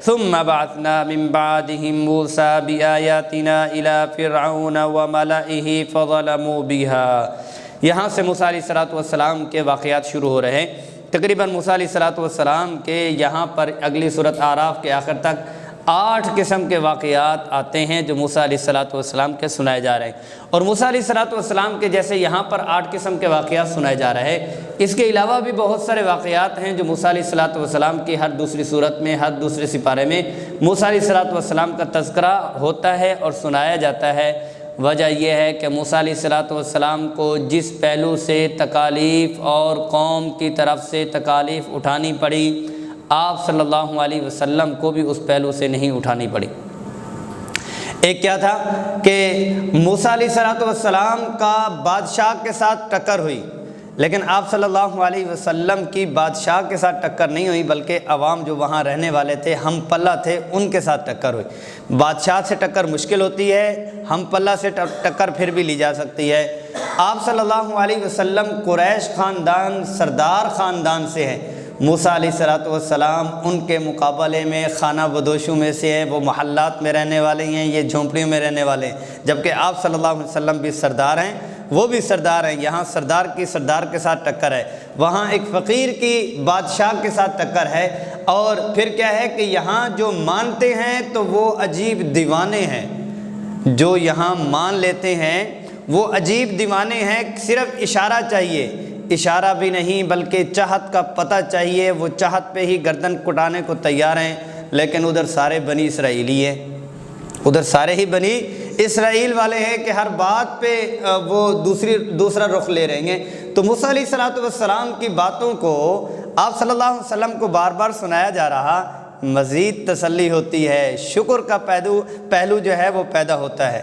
ثم بعثنا من بعدهم موسى بآياتنا إلى فرعون وملئه فظلموا بها۔ یہاں سے موسیٰ علیہ الصلوۃ والسلام کے واقعات شروع ہو رہے ہیں۔ تقریباً موسیٰ علیہ الصلوۃ والسلام کے یہاں پر اگلی سورۃ اعراف کے آخر تک 8 قسم کے واقعات آتے ہیں جو موسیٰ علیہ الصلوۃ والسلام کے سنائے جا رہے ہیں، اور موسیٰ علیہ الصلوۃ والسلام کے جیسے یہاں پر 8 قسم کے واقعات سنائے جا رہے ہیں، اس کے علاوہ بھی بہت سارے واقعات ہیں جو موسیٰ علیہ الصلوۃ والسلام کی ہر دوسری سورت میں، ہر دوسرے سپارے میں موسیٰ علیہ الصلوۃ والسلام کا تذکرہ ہوتا ہے اور سنایا جاتا ہے۔ وجہ یہ ہے کہ موسیٰ علیہ الصلوۃ والسلام کو جس پہلو سے تکالیف اور قوم کی طرف سے تکالیف اٹھانی پڑی، آپ صلی اللہ علیہ وسلم کو بھی اس پہلو سے نہیں اٹھانی پڑی۔ ایک کیا تھا کہ موسیٰ علیہ الصلوۃ والسلام کا بادشاہ کے ساتھ ٹکر ہوئی، لیکن آپ صلی اللہ علیہ وسلم کی بادشاہ کے ساتھ ٹکر نہیں ہوئی، بلکہ عوام جو وہاں رہنے والے تھے، ہم پلہ تھے، ان کے ساتھ ٹکر ہوئی۔ بادشاہ سے ٹکر مشکل ہوتی ہے، ہم پلہ سے ٹکر پھر بھی لی جا سکتی ہے۔ آپ صلی اللہ علیہ وسلم قریش خاندان، سردار خاندان سے ہیں، موسیٰ علیہ الصلوۃ والسلام ان کے مقابلے میں خانہ بدوشوں میں سے ہیں، وہ محلات میں رہنے والے ہیں، یہ جھونپڑیوں میں رہنے والے ہیں، جبکہ آپ صلی اللہ علیہ وسلم بھی سردار ہیں، وہ بھی سردار ہیں۔ یہاں سردار کی سردار کے ساتھ ٹکر ہے، وہاں ایک فقیر کی بادشاہ کے ساتھ ٹکر ہے، اور پھر کیا ہے کہ یہاں جو مانتے ہیں تو وہ عجیب دیوانے ہیں، جو یہاں مان لیتے ہیں وہ عجیب دیوانے ہیں، صرف اشارہ چاہیے، اشارہ بھی نہیں بلکہ چاہت کا پتہ چاہیے، وہ چاہت پہ ہی گردن کٹانے کو تیار ہیں۔ لیکن ادھر سارے بنی اسرائیلی ہیں، ادھر سارے ہی بنی اسرائیل والے ہیں کہ ہر بات پہ وہ دوسرا رخ لے رہیں گے۔ تو موسیٰ علیہ الصلوۃ والسلام کی باتوں کو آپ صلی اللہ علیہ وسلم کو بار بار سنایا جا رہا، مزید تسلی ہوتی ہے، شکر کا پہلو جو ہے وہ پیدا ہوتا ہے۔